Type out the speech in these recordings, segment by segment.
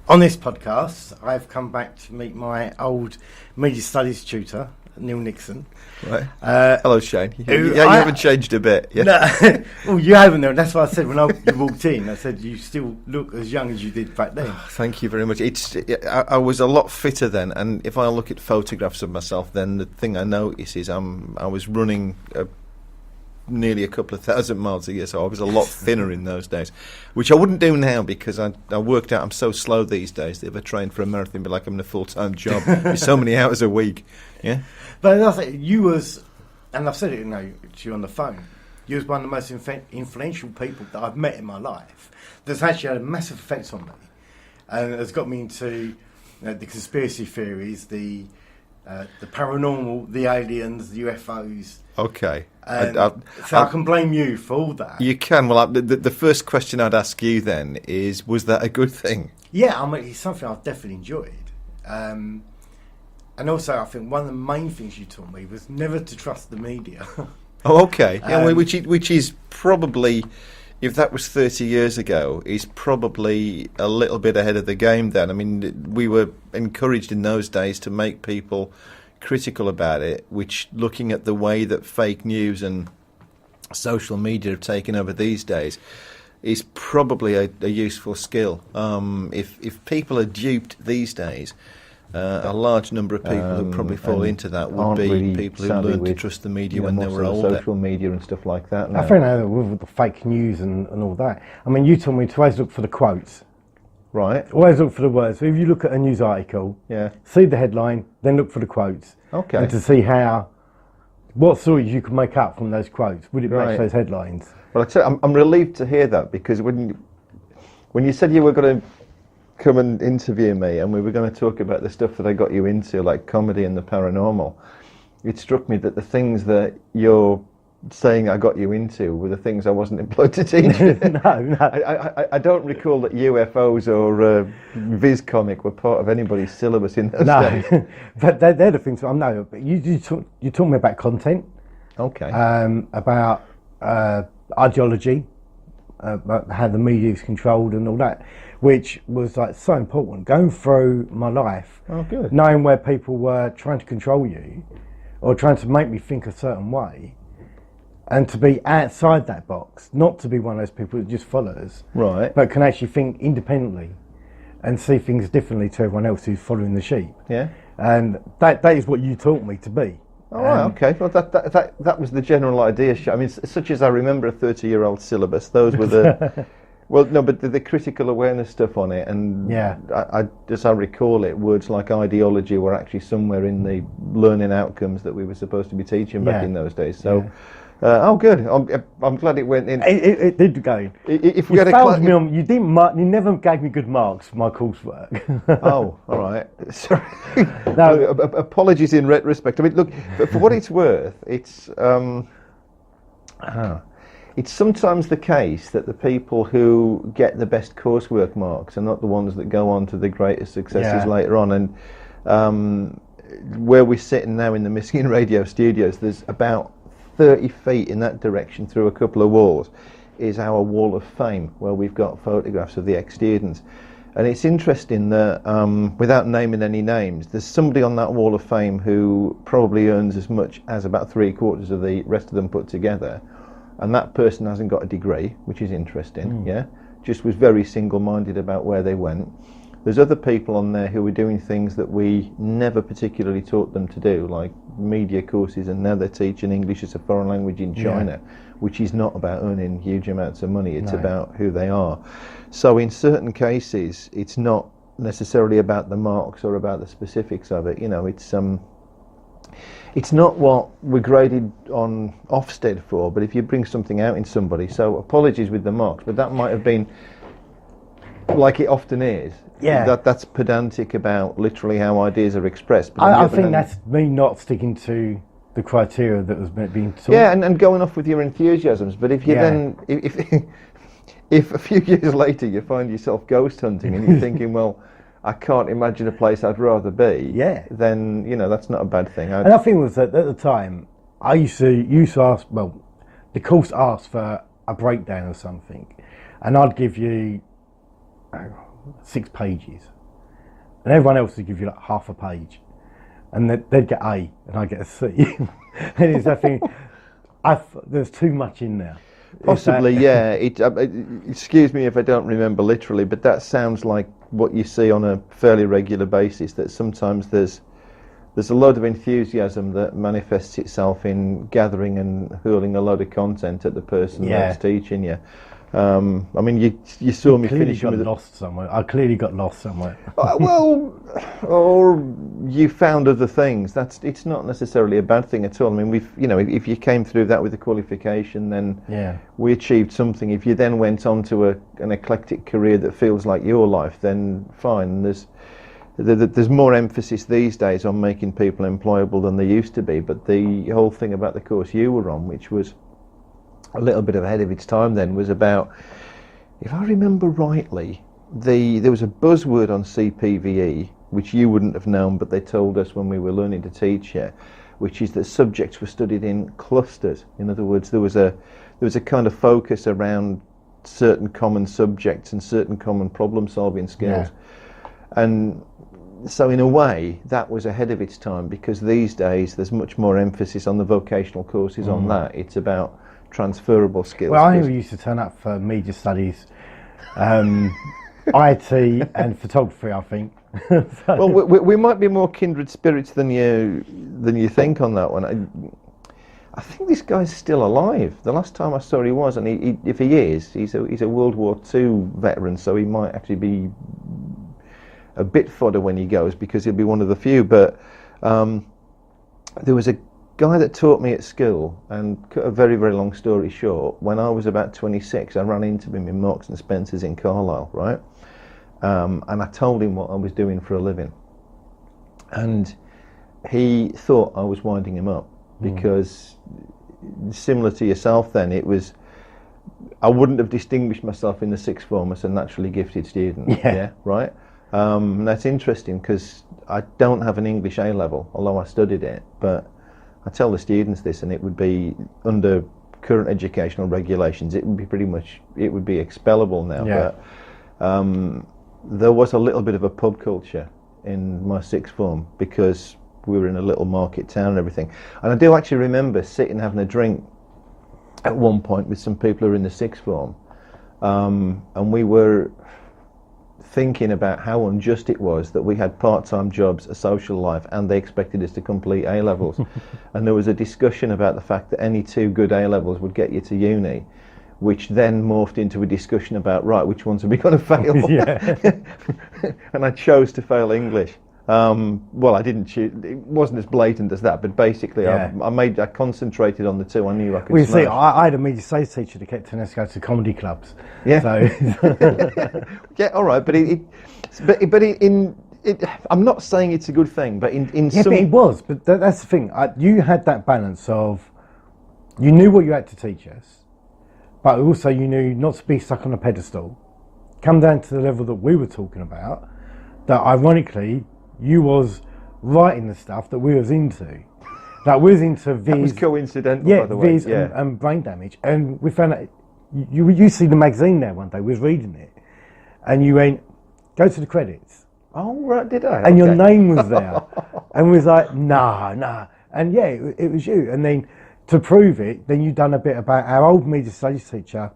On this podcast, I've come back to meet my old media studies tutor, Neil Nixon. Right. Hello, Shane. You I haven't changed a bit. Yeah? No, well, you haven't, though. That's what I said when you walked in. I said you still look as young as you did back then. Thank you very much. I was a lot fitter then, and if I look at photographs of myself, then the thing I notice is I was running nearly a couple of thousand miles a year, so I was a lot thinner in those days, which I wouldn't do now because I worked out I'm so slow these days that if I trained for a marathon, it'd be like I'm in a full-time job. It's so many hours a week. Yeah. But I think you was, and I've said it to you on the phone, you was one of the most influential people that I've met in my life. That's actually had a massive effect on me, and has got me into the conspiracy theories, the paranormal, the aliens, the UFOs. Okay. So I can blame you for all that. You can. Well, the first question I'd ask you then is, was that a good thing? Yeah, I mean, it's something I've definitely enjoyed. And also, I think one of the main things you taught me was never to trust the media. Oh, okay. Yeah, which is probably, if that was 30 years ago, is probably a little bit ahead of the game then. I mean, we were encouraged in those days to make people critical about it, which, looking at the way that fake news and social media have taken over these days, is probably a useful skill. If people are duped these days, a large number of people who probably fall into that would be really people who learned to trust the media when they were older. Social media and stuff like that. I think with the fake news and all that. I mean, you told me to always look for the quotes. Right. Always look for the words. So if you look at a news article, see the headline, then look for the quotes. Okay. And to see what stories you can make up from those quotes. Would it match those headlines? Well, I'm relieved to hear that, because when you said you were going to come and interview me and we were going to talk about the stuff that I got you into, like comedy and the paranormal, it struck me that the things that you're saying I got you into were the things I wasn't employed to teach. No. I don't recall that UFOs or Viz comic were part of anybody's syllabus in those days. But they're the things I know. But you taught me about content. Okay. About ideology, about how the media is controlled and all that, which was like so important. Going through my life, knowing where people were trying to control you or trying to make me think a certain way, and to be outside that box, not to be one of those people that just follows, right, but can actually think independently and see things differently to everyone else who's following the sheep. Yeah. And that is what you taught me to be. Oh, right, okay. Well, that was the general idea. I mean, such as I remember a 30-year-old syllabus, those were the... Well, no, but the critical awareness stuff on it, and as I recall it, words like ideology were actually somewhere in the learning outcomes that we were supposed to be teaching back in those days. So, good. I'm glad it went in. It did go. If we you failed me on, you never gave me good marks for my coursework. Oh, all right. Sorry. No, apologies in retrospect. I mean, look, for what it's worth, it's sometimes the case that the people who get the best coursework marks are not the ones that go on to the greatest successes later on. And where we're sitting now in the Missing Radio studios, there's about 30 feet in that direction through a couple of walls is our wall of fame, where we've got photographs of the ex-students. And it's interesting that, without naming any names, there's somebody on that wall of fame who probably earns as much as about 3/4 of the rest of them put together. And that person hasn't got a degree, which is interesting, just was very single-minded about where they went. There's other people on there who were doing things that we never particularly taught them to do, like media courses, and now they're teaching English as a foreign language in China, which is not about earning huge amounts of money, it's about who they are. So in certain cases, it's not necessarily about the marks or about the specifics of it. You know, it's not what we're graded on Ofsted for, but if you bring something out in somebody, so apologies with the marks, but that might have been, like it often is, that's pedantic about literally how ideas are expressed. But I think that's me not sticking to the criteria that was being taught. Yeah, and going off with your enthusiasms, but if you then, if a few years later you find yourself ghost hunting and you're thinking, well, I can't imagine a place I'd rather be, then, you know, that's not a bad thing. And I think it was that at the time, I used to ask, well, the course asked for a breakdown of something, and I'd give you 6 pages, and everyone else would give you like half a page, and they'd get A and I get a C. And it's that thing. There's too much in there. Possibly, yeah. Excuse me if I don't remember literally, but that sounds like what you see on a fairly regular basis. That sometimes there's a load of enthusiasm that manifests itself in gathering and hurling a load of content at the person that's teaching you. I mean, you saw me finishing with lost somewhere. I clearly got lost somewhere. Well, or you found other things. It's not necessarily a bad thing at all. I mean, if you came through that with a qualification, then we achieved something. If you then went on to an eclectic career that feels like your life, then fine. There's more emphasis these days on making people employable than there used to be. But the whole thing about the course you were on, which was a little bit ahead of its time then, was about, if I remember rightly, there was a buzzword on CPVE which you wouldn't have known, but they told us when we were learning to teach here, which is that subjects were studied in clusters. In other words, there was a kind of focus around certain common subjects and certain common problem solving skills. And so in a way that was ahead of its time, because these days there's much more emphasis on the vocational courses on that. It's about transferable skills. Well, I used to turn up for media studies, IT and photography, I think. Well, we might be more kindred spirits than you think on that one. I think this guy's still alive. The last time I saw he was, and if he is, he's a World War II veteran, so he might actually be a bit fodder when he goes, because he'll be one of the few. But there was a guy that taught me at school, and cut a very, very long story short, when I was about 26, I ran into him in Marks and Spencer's in Carlisle, right? And I told him what I was doing for a living. And he thought I was winding him up, because similar to yourself then, I wouldn't have distinguished myself in the sixth form as a naturally gifted student. Yeah, right? And that's interesting, because I don't have an English A-level, although I studied it, but I tell the students this, and it would be under current educational regulations, it would be expellable now. But there was a little bit of a pub culture in my sixth form, because we were in a little market town and everything. And I do actually remember sitting having a drink at one point with some people who were in the sixth form, and we were thinking about how unjust it was that we had part-time jobs, a social life, and they expected us to complete A-levels. And there was a discussion about the fact that any 2 good A-levels would get you to uni, which then morphed into a discussion about, right, which ones are we going to fail? And I chose to fail English. Well, I didn't choose, it wasn't as blatant as that, but basically I concentrated on the 2 I knew I could smash. See, I had a media studies teacher that kept telling us to go to comedy clubs. Yeah. So. Yeah, all right, but I'm not saying it's a good thing, but in some... but it was, but that's the thing. You had that balance of, you knew what you had to teach us, but also you knew not to be stuck on a pedestal, come down to the level that we were talking about, that ironically, you was writing the stuff that we was into. Like, we was into Viz. That was coincidental, by the way. Viz and brain damage. And we found out, you see the magazine there one day, we was reading it, and you went, go to the credits. Oh, right, did I? And your name was there. And we was like, nah. And yeah, it was you. And then, to prove it, then you done a bit about our old media studies teacher,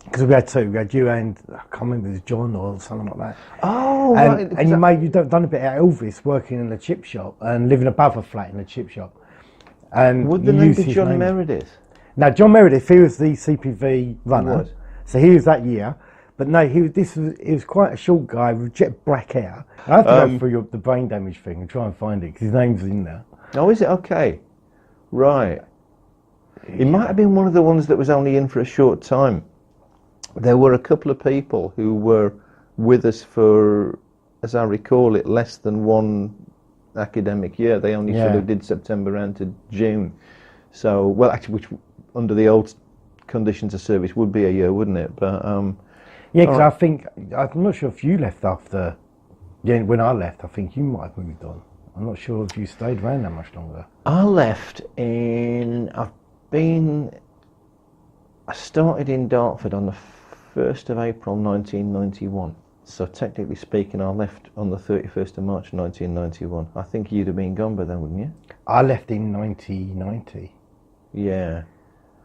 because we had 2. We had you and, I can't remember, it was John or something like that. Oh, and, right. And you'd done a bit at Elvis, working in a chip shop and living above a flat in a chip shop. And would the name be John Meredith? Now, John Meredith, he was the CPV runner. He was. So he was that year. But no, he was quite a short guy with jet black hair. I have to go through the brain damage thing and try and find it, because his name's in there. Oh, is it? Okay. Right. It might have been one of the ones that was only in for a short time. There were a couple of people who were with us for, as I recall it, less than 1 academic year. They only sort of did September and to June. So, well, actually, which under the old conditions of service would be a year, wouldn't it? But yeah, because I think, I'm not sure if you left after, when I left, I think you might have moved on. I'm not sure if you stayed around that much longer. I left I started in Dartford on the 1st of April 1991. So technically speaking, I left on the 31st of March 1991. I think you'd have been gone by then, wouldn't you? I left in 1990. Yeah.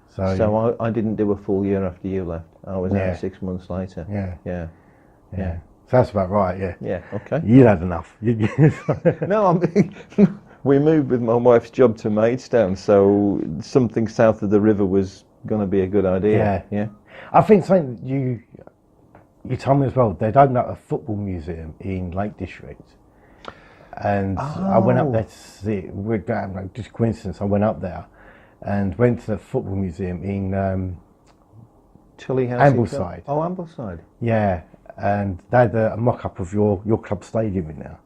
So I didn't do a full year after you left. I was out 6 months later. Yeah. So that's about right, yeah. Yeah, okay. You had enough. No, we moved with my wife's job to Maidstone, so something south of the river was going to be a good idea. Yeah. I think something you told me as well, they'd opened up a football museum in Lake District. And I went up there to see it. Just coincidence, I went up there and went to the football museum in Tully House. Ambleside. Oh, Ambleside. Yeah, and they had a mock-up of your club stadium in there.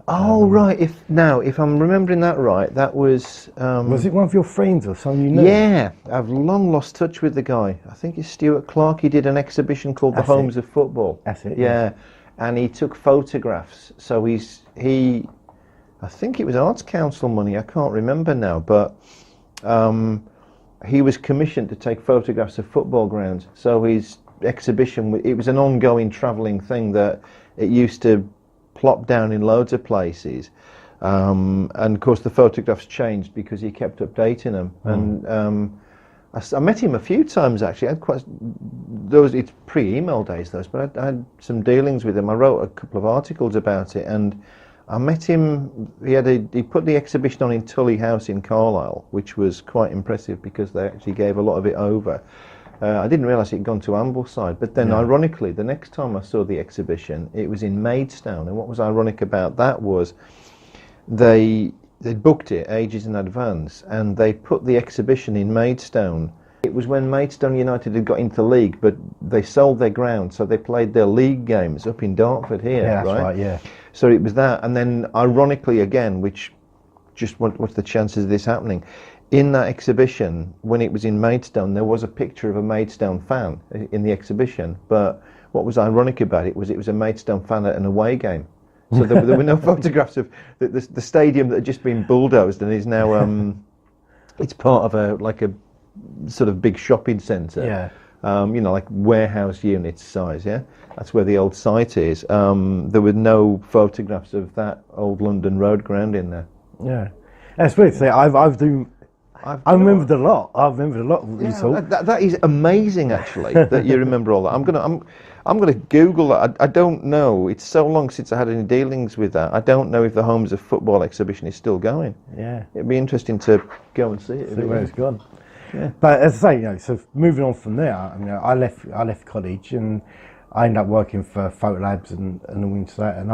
Oh, right. If I'm remembering that right, that was... was it one of your friends or someone you knew? Yeah, I've long lost touch with the guy. I think it's Stuart Clark. He did an exhibition called The Homes of Football. That's it. Yeah, and he took photographs. So I think it was Arts Council money, I can't remember now, but he was commissioned to take photographs of football grounds. So his exhibition, it was an ongoing travelling thing that it used to plop down in loads of places, and of course the photographs changed because he kept updating them. And I met him a few times actually. It's pre-email days those, but I had some dealings with him. I wrote a couple of articles about it, and I met him. He put the exhibition on in Tully House in Carlisle, which was quite impressive because they actually gave a lot of it over. I didn't realise it had gone to Ambleside, but then ironically, the next time I saw the exhibition, it was in Maidstone. And what was ironic about that was they booked it ages in advance, and they put the exhibition in Maidstone. It was when Maidstone United had got into league, but they sold their ground, so they played their league games up in Dartford here. Yeah, that's right, yeah. So it was that, and then ironically again, which just what's the chances of this happening? In that exhibition, when it was in Maidstone, there was a picture of a Maidstone fan in the exhibition. But what was ironic about it was a Maidstone fan at an away game. So there were no photographs of the stadium that had just been bulldozed and is now it's part of a sort of big shopping centre. Yeah. Like warehouse unit size. Yeah, that's where the old site is. There were no photographs of that old London Road ground in there. Yeah, that's weird to say. I remembered a lot. I've remembered a lot of what you talk. That is amazing, actually, that you remember all that. I'm gonna Google that. I don't know. It's so long since I had any dealings with that. I don't know if the Homes of Football exhibition is still going. Yeah, it'd be interesting to go and see it. See where it's gone. Yeah. But as I say, so moving on from there, I left college and I ended up working for Photo Labs and all into that, and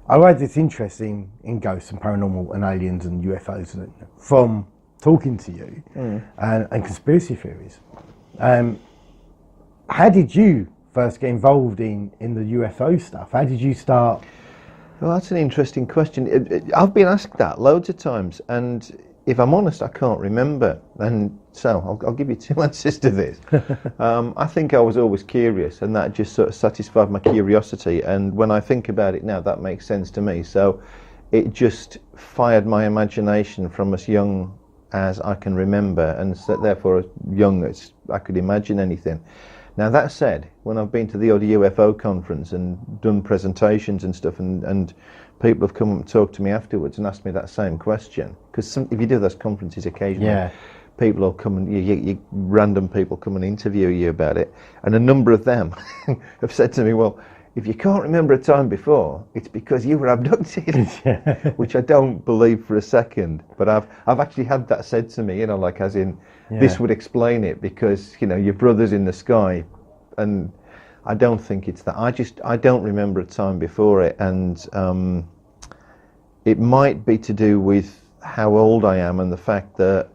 I had this interest in ghosts and paranormal and aliens and UFOs from talking to you and conspiracy theories. How did you first get involved in the UFO stuff? How did you start? Well, that's an interesting question. I've been asked that loads of times, and if I'm honest, I can't remember. And so I'll give you two answers to this. I think I was always curious, and that just sort of satisfied my curiosity. And when I think about it now, that makes sense to me. So it just fired my imagination from as young as I can remember, and so therefore as young as I could imagine anything. Now that said, when I've been to the odd UFO conference and done presentations and stuff, and people have come up and talked to me afterwards and asked me that same question, because if you do those conferences occasionally, people will come and random people come and interview you about it, and a number of them have said to me, well, if you can't remember a time before, it's because you were abducted, which I don't believe for a second. But I've actually had that said to me, like as in, this would explain it, because your brother's in the sky, and I don't think it's that. I don't remember a time before it, and it might be to do with how old I am and the fact that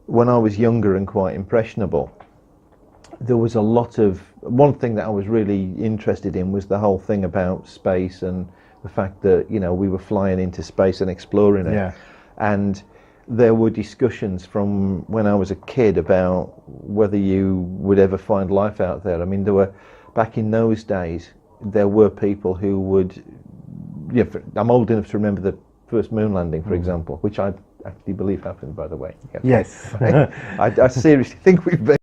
when I was younger and quite impressionable, there was a lot of... One thing that I was really interested in was the whole thing about space and the fact that, we were flying into space and exploring it. Yeah. And there were discussions from when I was a kid about whether you would ever find life out there. I mean, back in those days, there were people who would... I'm old enough to remember the first moon landing, for example, which I actually believe happened, by the way. Yes. I seriously think we've been